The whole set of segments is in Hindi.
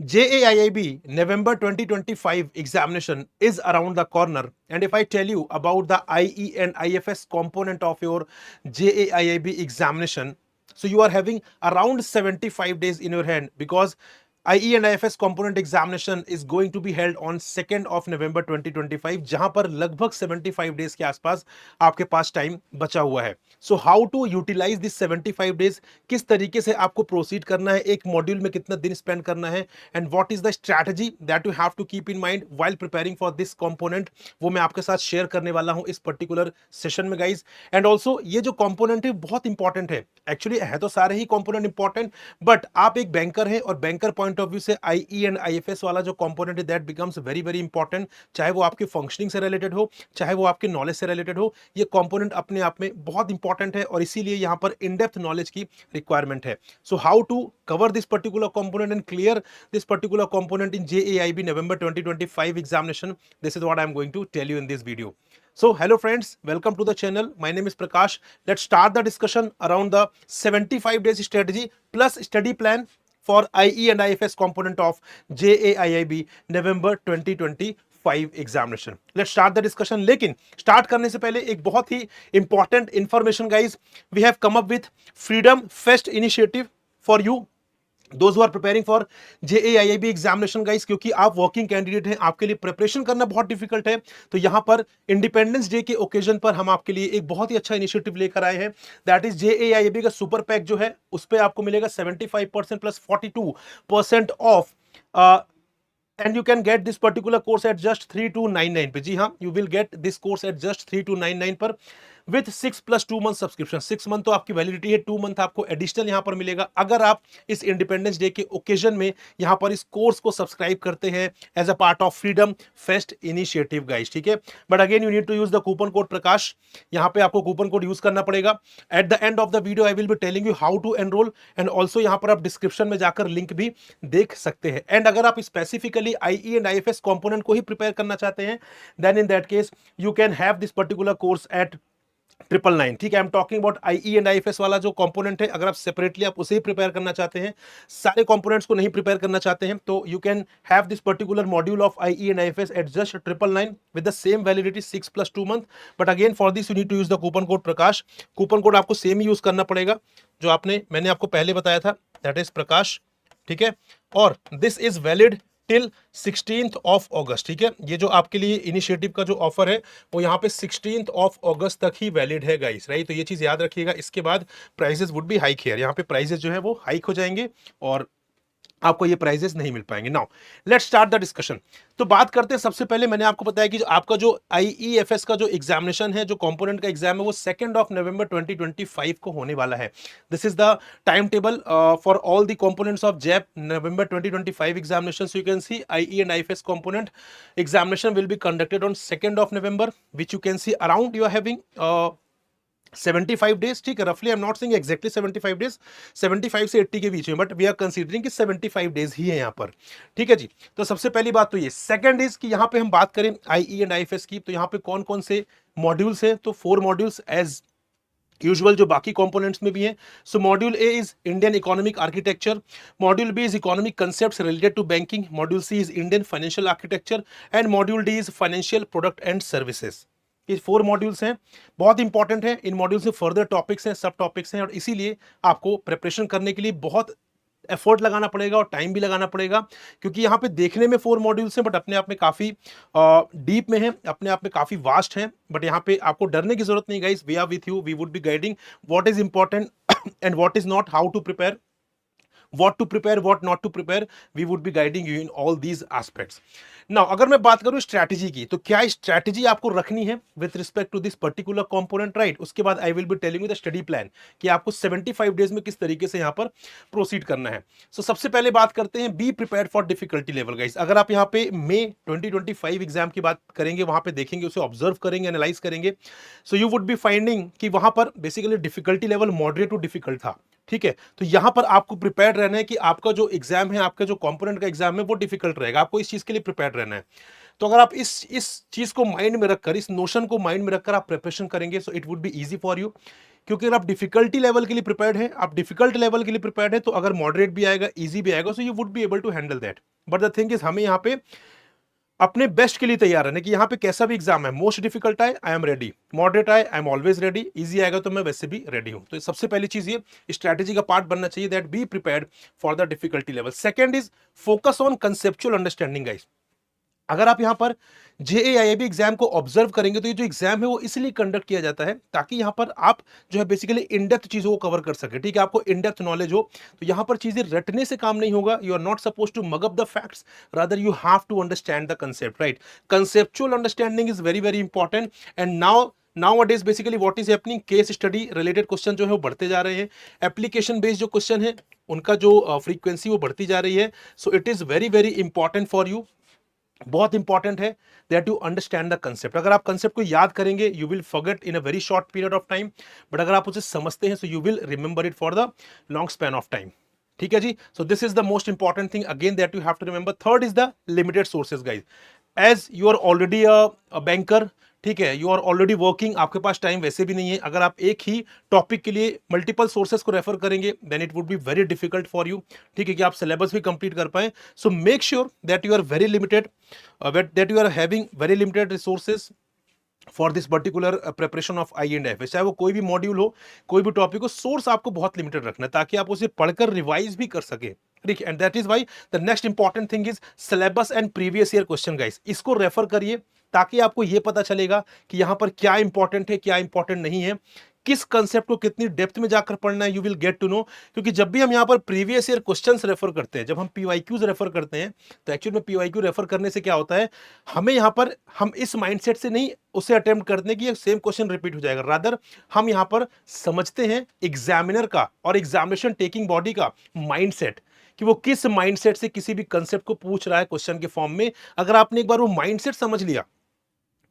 JAIIB November 2025 examination is around the corner, and if I tell you about the IE and IFS component of your JAIIB examination, so you are having around 75 days in your hand, because IE and IFS component examination is going to be held on 2nd of November 2025, जहां पर लगभग 75 डेज के आसपास आपके पास टाइम बचा हुआ है. So how to utilise this 75 days, किस तरीके से आपको प्रोसीड करना है, एक मॉड्यूल में कितना दिन स्पेंड करना है, and what is the strategy that you have to keep in mind while preparing for this component, वो मैं आपके साथ शेयर करने वाला हूं इस पर्टिकुलर सेशन में गाइज. एंड ऑल्सो ये जो कंपोनेंट है बहुत इंपॉर्टेंट है. एक्चुअली है तो सारे ही कंपोनेंट इंपॉर्टेंट, बट आप एक बैंकर हैं और बैंकर पॉइंट ऑफ व्यू से आईई एंड आईएफएस वाला जो कंपोनेंट है that becomes very very important. चाहे वो आपके फंक्शनिंग से रिलेटेड हो, चाहे वो आपके नॉलेज से रिलेटेड हो, ये कंपोनेंट अपने आप में बहुत इंपॉर्टेंट है और इसीलिए यहां पर इन डेप्थ नॉलेज की रिक्वायरमेंट है. So how to cover this particular component and clear this particular component in JAIB November 2025 examination, this is what I am going to tell you in this video. So hello friends, welcome to the channel. My name is Prakash. Let's start the discussion around the 75 days strategy plus study plan for IE and IFS component of JAIIB November 2025 examination. Let's start the discussion. लेकिन स्टार्ट करने से पहले एक बहुत ही important information guys, we have come up with freedom fest initiative for you those who are preparing for JAIIB examination guys, क्योंकि आप वर्किंग कैंडिडेट हैं, आपके लिए प्रिपरेशन करना बहुत डिफिकल्ट है. तो यहां पर इंडिपेंडेंस डे के ओकेजन पर हम आपके लिए एक बहुत ही अच्छा इनिशिएटिव लेकर आए हैं. दैट इज JAIIB का सुपर पैक जो है उस पर आपको मिलेगा 75% plus 42% of, and you can get this particular course at just 3299 पे. जी हाँ, you will get this course at just 3299 पर विथ 6+2 मंथ सब्सक्रिप्शन. 6 मंथ तो आपकी वैलिडिटी है, 2 मंथ आपको एडिशनल यहां पर मिलेगा अगर आप इस इंडिपेंडेंस डे के ओकेजन में यहां पर इस कोर्स को सब्सक्राइब करते हैं as a part of freedom fest initiative guys. ठीक है, but again you need to use the coupon code Prakash. यहां पे आपको कूपन कोड यूज करना पड़ेगा. At the end of the video I will be telling you how to enrol, and also यहां पर आप डिस्क्रिप्शन में जाकर लिंक भी देख सकते हैं. एंड अगर आप specifically IE and IFS component को ही प्रिपेयर करना चाहते हैं, then in that case you can have this particular course at 999. ठीक है, I am talking about IE and IFS वाला जो कंपोनेंट है. अगर आप सेपरेटली आप उसे ही प्रिपेयर करना चाहते हैं, सारे कंपोनेंट्स को नहीं प्रिपेयर करना चाहते हैं, तो you can have this particular module of IE and IFS at just 999 with the same validity 6+2 month. But again for this you need to use the coupon code Prakash. Coupon code आपको सेम ही यूज करना पड़ेगा जो मैंने आपको पहले बताया था, दैट इज प्रकाश. ठीक है, और this is valid till 16th of अगस्त. ठीक है, ये जो आपके लिए इनिशिएटिव का जो ऑफर है वो यहाँ पे 16th ऑफ अगस्त तक ही वैलिड है गाइस, राइट. तो ये चीज याद रखिएगा. इसके बाद prices would be hike here. यहाँ पे प्राइसेस जो है वो हाइक हो जाएंगे और आपको ये प्राइजेस नहीं मिल पाएंगे. Now let's start the discussion. तो बात करते हैं, सबसे पहले मैंने आपको बताया कि आपका जो आईईएफएस का जो एग्जामिनेशन है, जो कंपोनेंट का एग्जाम है, वो 2nd ऑफ नवंबर 2025 को होने वाला है. This is the time table for all the components of JAIIB November 2025 examination. So you can see IE and IFS component examination will be conducted on 2nd of November, which you can see around you are having 75 days. ठीक है, रफली I am not saying exactly 75 days, 75 से 80 के बीच में, बट वी आर कंसीडरिंग कि 75 डेज ही है यहाँ पर. ठीक है जी. तो सबसे पहली बात तो ये. सेकंड इज कि यहाँ पे हम बात करें आईई एंड आईएफएस की, तो यहाँ पे कौन कौन से मॉड्यूल्स हैं, तो 4 मॉड्यूल्स एज यूजुअल जो बाकी कंपोनेंट्स में भी हैं. So module A is Indian economic architecture, module B is economic concepts related to banking, module C is Indian financial architecture, and module D is financial product and services. ये 4 मॉड्यूल्स हैं, बहुत इंपॉर्टेंट है. इन मॉड्यूल्स में फर्दर टॉपिक्स हैं, सब टॉपिक्स हैं, और इसीलिए आपको प्रिपरेशन करने के लिए बहुत एफर्ट लगाना पड़ेगा और टाइम भी लगाना पड़ेगा, क्योंकि यहाँ पे देखने में 4 मॉड्यूल्स हैं बट अपने आप में काफ़ी डीप में है, अपने आप में काफ़ी वास्ट है. बट यहाँ पे आपको डरने की जरूरत नहीं guys, we are with you, we would be guiding what is important and what is not, how to prepare, what to prepare, what not to prepare, we would be guiding you in all these aspects. Now अगर मैं बात करूं स्ट्रैटेजी की, तो क्या स्ट्रैटेजी आपको रखनी है with respect to this particular component, right. उसके बाद I will be telling you the study plan कि आपको 75 डेज में किस तरीके से यहां पर प्रोसीड करना है. सो सबसे पहले बात करते हैं be prepared for difficulty level guys. अगर आप यहाँ पे मई 2025 एग्जाम की बात करेंगे, वहां पे देखेंगे, उसे ऑब्जर्व करेंगे, एनालाइज करेंगे, so you would be finding कि वहां पर basically difficulty level moderate to difficult था. ठीक है, तो यहां पर आपको प्रिपेयर रहना है कि आपका जो एग्जाम है, आपका जो कंपोनेंट का एग्जाम है, वो डिफिकल्ट रहेगा. आपको इस चीज के लिए प्रिपेयर रहना है. तो अगर आप इस चीज को माइंड में रखकर, इस नोशन को माइंड में रखकर आप प्रिपरेशन करेंगे, so it would be easy for you. क्योंकि अगर आप डिफिकल्टी लेवल के लिए प्रिपेयर्ड हैं, आप डिफिकल्ट लेवल के लिए प्रिपेयर्ड हैं, तो अगर मॉडरेट भी आएगा, इजी भी आएगा, so you would be able to handle that. But the thing is, हमें यहाँ पे अपने बेस्ट के लिए तैयार रहना कि यहाँ पे कैसा भी एग्जाम है, मोस्ट डिफिकल्ट आए आई एम रेडी, मॉडरेट आए I am always ready, easy आएगा तो मैं वैसे भी रेडी हूं। तो सबसे पहली चीज ये स्ट्रैटेजी का पार्ट बनना चाहिए, that be prepared for the difficulty level. Second is focus on conceptual understanding guys. अगर आप यहाँ पर जेएआईबी एग्जाम को ऑब्जर्व करेंगे तो ये जो एग्जाम है वो इसलिए कंडक्ट किया जाता है ताकि यहाँ पर आप जो है बेसिकली इन डेप्थ चीजों को कवर कर सके, ठीक है, आपको इन डेप्थ नॉलेज हो। तो यहाँ पर चीजें रटने से काम नहीं होगा, you are not suppose to mug up the facts, rather you have to understand the concept, right. Conceptual understanding is very very important. And now basically what is happening, case study related question जो है वो बढ़ते जा रहे हैं, एप्लीकेशन बेस्ड जो क्वेश्चन है उनका जो फ्रीक्वेंसी वो बढ़ती जा रही है। So it is very very important for you, बहुत इंपॉर्टेंट है that you understand the concept. अगर आप कंसेप्ट को याद करेंगे you will forget in a very short period of time, but अगर आप उसे समझते हैं so you will remember it for the long span of time, ठीक है जी। So this is the most important thing again that you have to remember. Third is the limited sources guys. As you are already a banker, ठीक है, यू आर ऑलरेडी वर्किंग, आपके पास टाइम वैसे भी नहीं है। अगर आप एक ही टॉपिक के लिए मल्टीपल सोर्सेज को रेफर करेंगे then it would be very difficult for you, ठीक है, कि आप सिलेबस भी कंप्लीट कर पाए। So make sure that you are very limited, that you are having very limited resources for this particular preparation of I and F. चाहे वो कोई भी मॉड्यूल हो, कोई भी टॉपिक हो, सोर्स आपको बहुत लिमिटेड रखना है ताकि आप उसे पढ़कर रिवाइज भी कर सके, ठीक है। And that is why the next important thing is syllabus and previous year question guys. इसको रेफर करिए ताकि आपको यह पता चलेगा कि यहां पर क्या इंपॉर्टेंट है, क्या इंपॉर्टेंट नहीं है, किस कंसेप्ट को कितनी डेप्थ में जाकर पढ़ना है, you will get to know. क्योंकि जब भी हम यहां पर प्रीवियस ईयर क्वेश्चंस रेफर करते हैं, जब हम पीवाईक्यूज रेफर करते हैं, तो एक्चुअली में पीवाईक्यू रेफर करने से क्या होता है, हमें यहां पर हम इस माइंडसेट से नहीं उसे अटेम्प्ट करते हैं कि ये सेम क्वेश्चन रिपीट हो जाएगा, रादर हम यहां पर समझते हैं एग्जामिनर का और एग्जामिनेशन टेकिंग बॉडी का माइंडसेट, कि वो किस माइंडसेट से किसी भी कंसेप्ट को पूछ रहा है क्वेश्चन के फॉर्म में। अगर आपने एक बार वो माइंडसेट समझ लिया,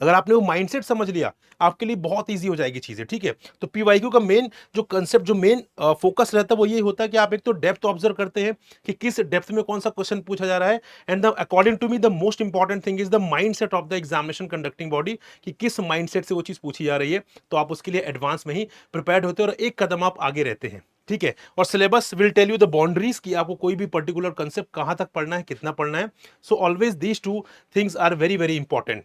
अगर आपने वो माइंडसेट समझ लिया, आपके लिए बहुत इजी हो जाएगी चीजें, ठीक है। तो पीवाईक्यू का मेन जो कंसेप्ट, जो मेन फोकस रहता है वो ये होता है कि आप एक तो डेप्थ ऑब्जर्व करते हैं कि किस डेप्थ में कौन सा क्वेश्चन पूछा जा रहा है। And the according to me the most important thing is the mindset of the examination conducting body, कि किस माइंडसेट से वो चीज पूछी जा रही है। तो आप उसके लिए एडवांस में ही प्रिपेयर्ड होते हैं और एक कदम आप आगे रहते हैं, ठीक है। और syllabus will tell you the boundaries कि आपको कोई भी पर्टिकुलर कंसेप्ट कहां तक पढ़ना है, कितना पढ़ना है। So always these two things are very very important.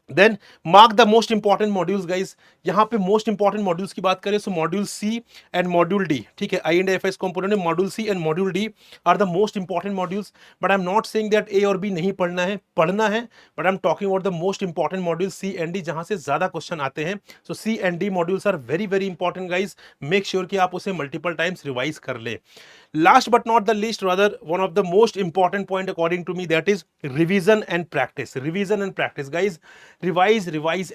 Then mark the most important modules guys. यहां पे मोस्ट इंपॉर्टेंट मॉड्यूल्स की बात करें so module C and module D, ठीक है, I and F S component में module C and module D are the most important modules. But I am not saying that A और बी नहीं पढ़ना है, पढ़ना है, but I am talking about the most important module C and D, जहां से ज्यादा क्वेश्चन आते हैं। So C and D modules are very very important guys, make sure कि आप उसे मल्टीपल टाइम्स रिवाइज कर ले। Last but not the least, rather one of the most important point according to me, that is revision and practice. Revision and practice guys, revise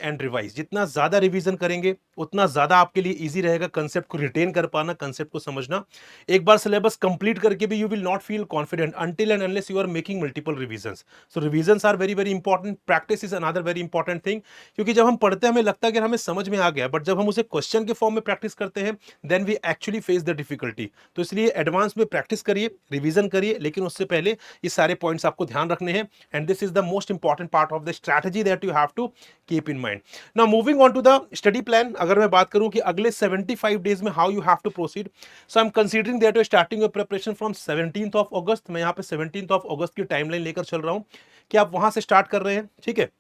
and revise. जितना ज्यादा रिवीजन करेंगे उतना ज्यादा आपके लिए इजी रहेगा कंसेप्ट को रिटेन कर पाना, कंसेप्ट को समझना। एक बार सिलेबस कंप्लीट करके भी you will not feel confident until and unless you are making multiple revisions. So revisions are very very important. Practice is another very important thing. क्योंकि जब हम पढ़ते हैं हमें लगता है कि हमें समझ में आ गया, बट जब हम उसे क्वेश्चन के फॉर्म में प्रैक्टिस करते हैं then we actually face the difficulty. तो इसलिए एडवांस में प्रैक्टिस करिए, रिवीजन करिए, लेकिन उससे पहले ये सारे पॉइंट्स आपको ध्यान रखने हैं। And this is the most important part of the strategy that you have to keep in mind. Now moving on to the study plan, अगर मैं बात करूं कि अगले 75 डेज में how you have to proceed, so I am considering that you starting your preparation from 17th of August. मैं यहाँ पे 17th ऑफ अगस्त की टाइमलाइन लेकर चल रहा हूं कि आप वहां से स्टार्ट कर रहे हैं, ठीक है।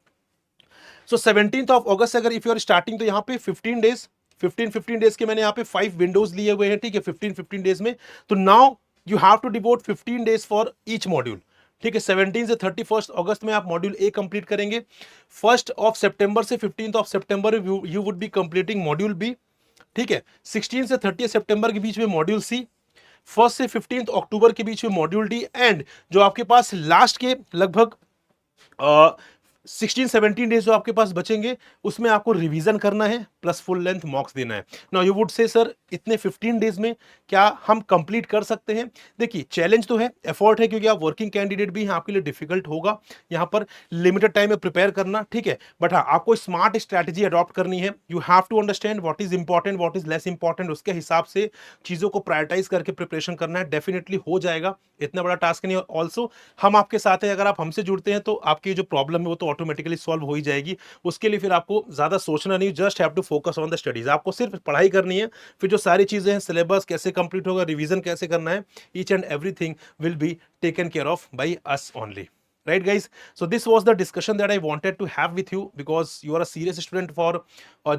सो 17th ऑफ अगस्त से अगर इफ यू आर स्टार्टिंग, तो यहाँ पे 15 डेज 15 डेज के मैंने यहाँ पे 5 विंडोज लिए हुए हैं, ठीक है, 15 डेज में। तो now you have to devote 15 days for each module, ठीक है। 17 से 31 अगस्त में आप मॉड्यूल ए कंप्लीट करेंगे। 1 सितंबर से 15 सितंबर you would be completing module B, ठीक है। 16 से 30 सितंबर के बीच में मॉड्यूल सी, 1 से 15 अक्टूबर के बीच में मॉड्यूल डी। एंड जो आपके पास लास्ट के लगभग 16-17 डेज जो आपके पास बचेंगे उसमें आपको रिवीजन करना है प्लस फुल लेंथ मॉक्स देना है। Now you would say sir इतने 15 डेज में क्या हम कंप्लीट कर सकते हैं? देखिए चैलेंज तो है, एफर्ट है, क्योंकि आप वर्किंग कैंडिडेट भी हैं, आपके लिए डिफिकल्ट होगा यहाँ पर लिमिटेड टाइम में प्रिपेयर करना, ठीक है। बट हाँ, आपको स्मार्ट स्ट्रैटेजी अडॉप्ट करनी है। You have to understand what is important, what is less important, उसके हिसाब से चीजों को प्रायोरिटाइज करके प्रिपरेशन करना है। डेफिनेटली हो जाएगा, इतना बड़ा टास्क नहीं है। ऑल्सो हम आपके साथ हैं, अगर आप हमसे जुड़ते हैं तो आपकी जो प्रॉब्लम है वो तो ऑटोमेटिकली सॉल्व हो ही जाएगी। उसके लिए फिर आपको ज़्यादा सोचना नहीं, just have to focus on the studies. आपको सिर्फ पढ़ाई करनी है, फिर जो सारी चीज़ें हैं, सिलेबस कैसे कंप्लीट होगा, रिवीजन कैसे करना है, each and everything will be taken care of by us only. Right, guys? So this was the discussion that I wanted to have with you because you are a serious student for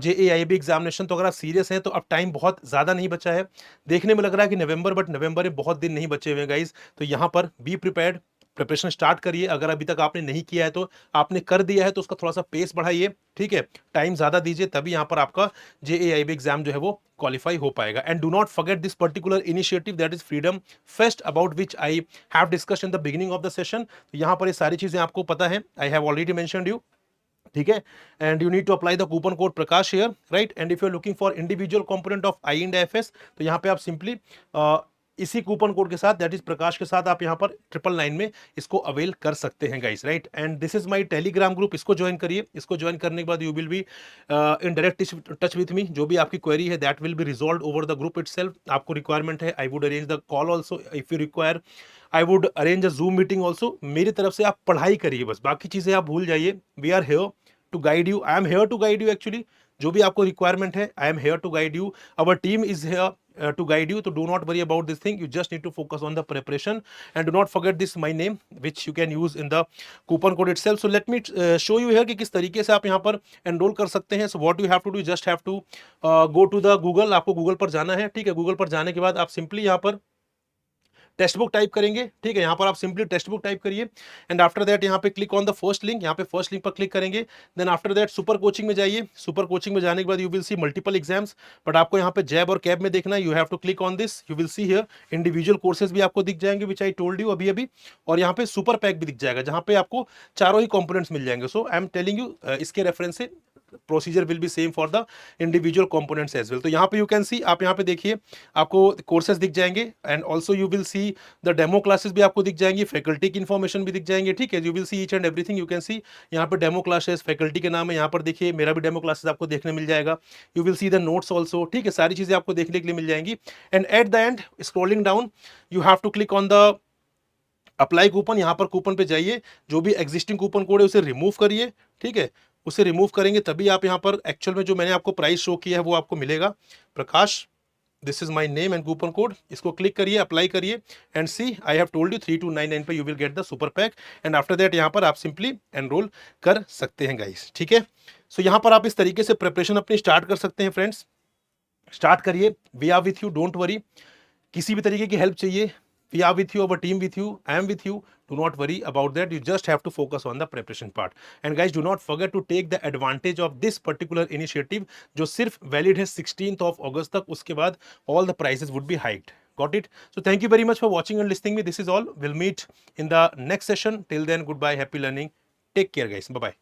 JAIB examination। तो अगर आप सीरियस हैं तो अब टाइम बहुत ज़्यादा नहीं बचा है। देखने में लग रहा है कि नवंबर, बट नवंबर में बहुत दिन नहीं बचे हुए हैं गाइज। तो यहाँ पर बी प्रिपेयर्ड, प्रिपरेशन स्टार्ट करिए। अगर अभी तक आपने नहीं किया है तो आपने कर दिया है तो उसका थोड़ा सा पेस बढ़ाइए, ठीक है, टाइम ज़्यादा दीजिए, तभी यहाँ पर आपका JAIB एग्जाम जो है वो क्वालिफाई हो पाएगा। And do not forget this particular initiative that is freedom fest, about which I have discussed in the beginning of the session. तो यहाँ पर ये सारी चीज़ें आपको पता है, I have already mentioned you, ठीक है। And you need to apply the coupon code Prakash here, right. And if you are looking for individual component of I and F S, तो यहाँ पे आप सिंपली इसी कूपन कोड के साथ, दैट इज प्रकाश के साथ, आप यहाँ पर 999 में इसको अवेल कर सकते हैं guys, right. And this is my Telegram group, इसको ज्वाइन करिए। इसको ज्वाइन करने के बाद you will be in direct touch with me. जो भी आपकी क्वेरी है that will be resolve over the group itself. आपको रिक्वायरमेंट है, I would arrange the call also, if you require I would arrange a Zoom meeting also. मेरी तरफ से आप पढ़ाई करिए, बस बाकी चीजें आप भूल जाइए। We are here to guide you, I am here to guide you actually. जो भी आपको रिक्वायरमेंट है, I am here to guide you, our team is here to guide you, so do not worry about this thing. You just need to focus on the preparation, and do not forget this my name which you can use in the coupon code itself. So let me show you here कि किस तरीके से आप यहाँ पर एनरोल कर सकते हैं। So what you have to do, you just have to go to the Google, आपको गूगल पर जाना है, ठीक है। गूगल पर जाने के बाद आप सिंपली यहाँ पर टेक्स्ट बुक टाइप करेंगे, ठीक है। यहाँ पर आप सिंपली टेक्स्ट बुक टाइप करिए, एंड आफ्टर दैट यहाँ पे click on the first link, यहाँ पे फर्स्ट लिंक पर क्लिक करेंगे। Then after that super coaching में जाइए। सुपर कोचिंग में जाने के बाद you will see multiple exams, but आपको यहाँ पे जैब और कैब में देखना है। You have to click on this, you will see here individual courses भी आपको दिख जाएंगे विच आई टोल्ड यू अभी अभी, और यहाँ पे सुपर पैक भी दिख जाएगा जहाँ पे आपको चारों ही कंपोनेंट्स मिल जाएंगे। So I am telling you, इसके रेफरेंस से procedure will be same for the individual components as well. तो यहाँ पे यू कैन सी, आप यहाँ पे देखिए आपको कोर्सेज दिख जाएंगे, and also you will see the demo classes भी आपको दिख जाएंगी, फैकल्टी की इन्फॉर्मेशन भी दिख जाएंगे, ठीक है। You will see each and everything, you can सी यहाँ पे डेमो क्लासेस, फैकल्टी के नाम है, यहाँ पर देखिए मेरा भी डेमो क्लासेस आपको देखने मिल जाएगा। You will see the notes also, ठीक है, सारी चीजें आपको देखने के लिए मिल जाएंगी। And at the end scrolling down you have to click on the apply coupon. यहाँ पर कूपन पे जाइए, जो भी एग्जिस्टिंग कूपन कोड है उसे रिमूव करिए, ठीक है। उसे रिमूव करेंगे तभी आप यहाँ पर एक्चुअल में जो मैंने आपको प्राइस शो किया है वो आपको मिलेगा। Prakash, this is my name and coupon code, इसको क्लिक करिए, अप्लाई करिए, and see I have told you 3299 पे you will get the super pack, and after that यहाँ पर आप सिंपली एनरोल कर सकते हैं गाइस, ठीक है। सो यहाँ पर आप इस तरीके से प्रिपरेशन अपनी स्टार्ट कर सकते हैं फ्रेंड्स। स्टार्ट करिए, we are with you, don't worry. किसी भी तरीके की हेल्प चाहिए, we are with you, our team with you, I am with you, do not worry about that. You just have to focus on the preparation part. And guys, do not forget to take the advantage of this particular initiative जो सिर्फ valid है 16th of August तक, उसके बाद all the prices would be hiked. Got it? So thank you very much for watching and listening me. This is all. We'll meet in the next session. Till then, goodbye, happy learning. Take care guys. Bye bye.